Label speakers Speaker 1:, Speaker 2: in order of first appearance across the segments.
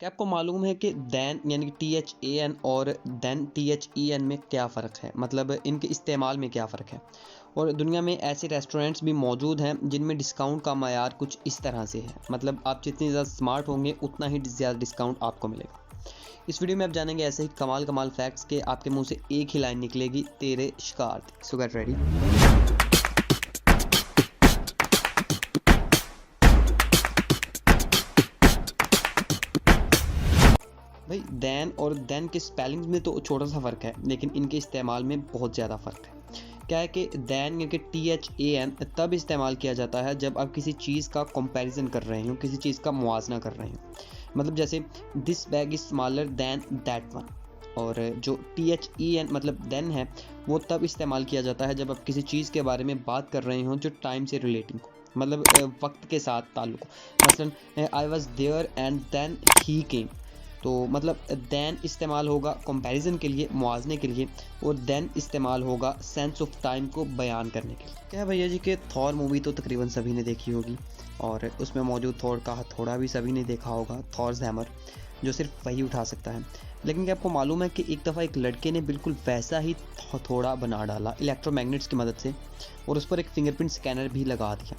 Speaker 1: क्या आपको मालूम है कि दैन यानी कि THAN और देन THEN में क्या फ़र्क है, मतलब इनके इस्तेमाल में क्या फ़र्क है। और दुनिया में ऐसे रेस्टोरेंट्स भी मौजूद हैं जिनमें डिस्काउंट का मयार कुछ इस तरह से है, मतलब आप जितनी ज़्यादा स्मार्ट होंगे उतना ही ज़्यादा डिस्काउंट आपको मिलेगा। इस वीडियो में आप जानेंगे ऐसे ही कमाल कमाल फैक्ट्स के आपके मुंह से एक ही लाइन निकलेगी, तेरे शिकार थे। सो गेट रेडी। भाई दैन और देन के स्पेलिंग में तो छोटा सा फ़र्क है, लेकिन इनके इस्तेमाल में बहुत ज़्यादा फ़र्क है। क्या है कि दैन यानी कि THAN तब इस्तेमाल किया जाता है जब आप किसी चीज़ का कंपैरिजन कर रहे हो, किसी चीज़ का मुआवजा कर रहे हो। मतलब जैसे this bag is smaller than that one. और जो THEN मतलब देन है, वो तब इस्तेमाल किया जाता है जब आप किसी चीज़ के बारे में बात कर रहे हो जो टाइम से रिलेटिंग हो, मतलब वक्त के साथ ताल्लुक़ हो। मसलन I was there and then he came. तो मतलब देन इस्तेमाल होगा कंपैरिजन के लिए, मुआवजे के लिए, और देन इस्तेमाल होगा सेंस ऑफ टाइम को बयान करने के लिए। क्या है भैया जी कि थॉर मूवी तो तकरीबन सभी ने देखी होगी, और उसमें मौजूद थॉर का हथौड़ा भी सभी ने देखा होगा, थॉर्स हैमर, जो सिर्फ वही उठा सकता है। लेकिन क्या आपको मालूम है कि एक दफ़ा एक लड़के ने बिल्कुल वैसा ही हथौड़ा बना डाला इलेक्ट्रोमैग्नेट्स की मदद से, और उस पर एक फिंगरप्रिंट स्कैनर भी लगा दिया।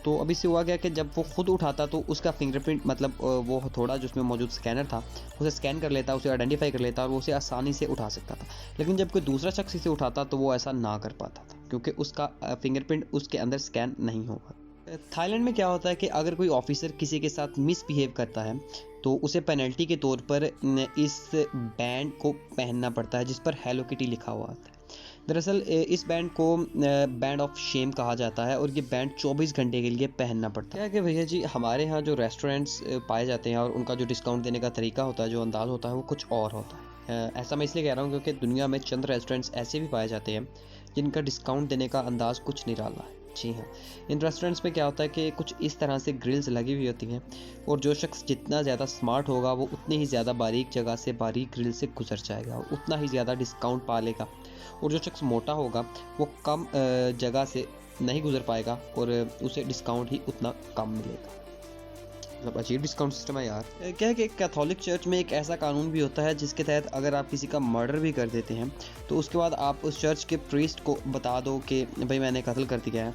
Speaker 1: तो अभी से हुआ गया कि जब वो खुद उठाता तो उसका फिंगरप्रिंट, मतलब वो हथौड़ा जिसमें मौजूद स्कैनर था, उसे स्कैन कर लेता, उसे आइडेंटिफाई कर लेता और वो उसे आसानी से उठा सकता था। लेकिन जब कोई दूसरा शख्स इसे उठाता तो वो ऐसा ना कर पाता था, क्योंकि उसका फिंगरप्रिंट उसके अंदर स्कैन नहीं होगा। थाईलैंड में क्या होता है कि अगर कोई ऑफिसर किसी के साथ मिसबिहेव करता है तो उसे पेनल्टी के तौर पर इस बैंड को पहनना पड़ता है जिस पर हेलो किटी लिखा हुआ होता है। दरअसल इस बैंड को बैंड ऑफ शेम कहा जाता है, और ये बैंड 24 घंटे के लिए पहनना पड़ता है। क्या है कि भैया जी हमारे यहाँ जो रेस्टोरेंट्स पाए जाते हैं और उनका जो डिस्काउंट देने का तरीका होता है, जो अंदाज़ होता है, वो कुछ और होता है। ऐसा मैं इसलिए कह रहा हूँ क्योंकि दुनिया में चंद रेस्टोरेंट्स ऐसे भी पाए जाते हैं जिनका डिस्काउंट देने का अंदाज़ कुछ निराला है। जी हाँ, इन रेस्टोरेंट्स में क्या होता है कि कुछ इस तरह से ग्रिल्स लगी हुई होती हैं, और जो शख्स जितना ज़्यादा स्मार्ट होगा वो उतनी ही ज़्यादा बारीक जगह से, बारीक ग्रिल से गुजर जाएगा और उतना ही ज़्यादा डिस्काउंट पा लेगा। और जो शख्स मोटा होगा वो कम जगह से नहीं गुजर पाएगा और उसे डिस्काउंट ही उतना कम मिलेगा। मतलब अजीब डिस्काउंट सिस्टम है यार। क्या है कि कैथोलिक चर्च में एक ऐसा कानून भी होता है जिसके तहत अगर आप किसी का मर्डर भी कर देते हैं तो उसके बाद आप उस चर्च के प्रीस्ट को बता दो कि भाई मैंने कत्ल कर दिया है,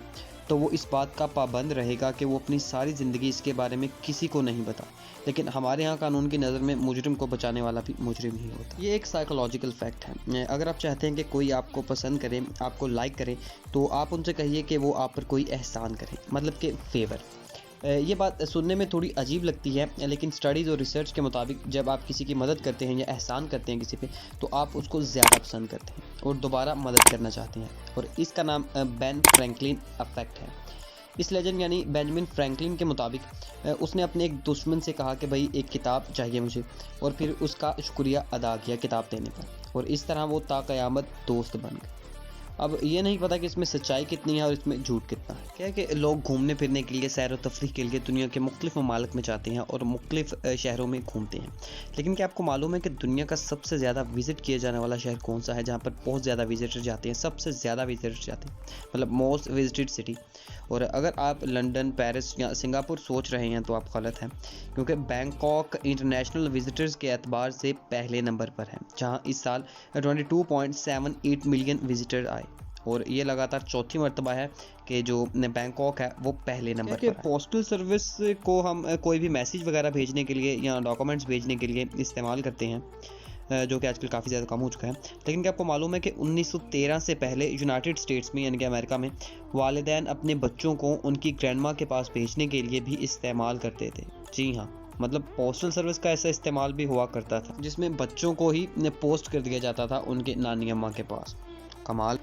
Speaker 1: तो वो इस बात का पाबंद रहेगा कि वो अपनी सारी ज़िंदगी इसके बारे में किसी को नहीं बता। लेकिन हमारे यहाँ कानून की नज़र में मुजरिम को बचाने वाला भी मुजरिम ही होता है। ये एक साइकोलॉजिकल फैक्ट है। अगर आप चाहते हैं कि कोई आपको पसंद करे, आपको लाइक करे, तो आप उनसे कहिए कि वो आप पर कोई एहसान करे, मतलब कि फेवर। ये बात सुनने में थोड़ी अजीब लगती है, लेकिन स्टडीज़ और रिसर्च के मुताबिक जब आप किसी की मदद करते हैं या एहसान करते हैं किसी पे, तो आप उसको ज़्यादा पसंद करते हैं और दोबारा मदद करना चाहते हैं। और इसका नाम बेन फ्रैंकलिन इफेक्ट है। इस लेजेंड यानी बेंजामिन फ्रैंकलिन के मुताबिक उसने अपने एक दुश्मन से कहा कि भाई एक किताब चाहिए मुझे, और फिर उसका शुक्रिया अदा किया किताब देने पर, और इस तरह वो ताक़यामत दोस्त बन गए। अब ये नहीं पता कि इसमें सच्चाई कितनी है और इसमें झूठ कितना है। क्या है कि लोग घूमने फिरने के लिए, सैर व तफरीह के लिए दुनिया के मुख्तलिफ ममालिक में जाते हैं और मुख्तलिफ शहरों में घूमते हैं। लेकिन क्या आपको मालूम है कि दुनिया का सबसे ज़्यादा विज़िट किया जाने वाला शहर कौन सा है, जहाँ पर बहुत ज़्यादा विजिटर जाते हैं, सबसे ज़्यादा विजिटर्स जाते हैं, मतलब मोस्ट विजिटेड सिटी। और अगर आप लंदन, पेरिस या सिंगापुर सोच रहे हैं तो आप गलत हैं, क्योंकि बैंकॉक इंटरनेशनल विजिटर्स के एतबार से पहले नंबर पर है, जहाँ इस साल 22.78 मिलियन विजिटर आए। और ये लगातार चौथी मरतबा है कि जो बैंकॉक है वो पहले नंबर पर है। पोस्टल सर्विस को हम कोई भी मैसेज वगैरह भेजने के लिए या डॉक्यूमेंट्स भेजने के लिए इस्तेमाल करते हैं, जो कि आजकल काफ़ी ज़्यादा कम हो चुका है। लेकिन क्या आपको मालूम है कि 1913 से पहले यूनाइटेड स्टेट्स में यानी कि अमेरिका में वालिदैन अपने बच्चों को उनकी ग्रैंडमा के पास भेजने के लिए भी इस्तेमाल करते थे। जी हाँ, मतलब पोस्टल सर्विस का ऐसा इस्तेमाल भी हुआ करता था जिसमें बच्चों को ही पोस्ट कर दिया जाता था उनके नानी अम्मा के पास। कमाल।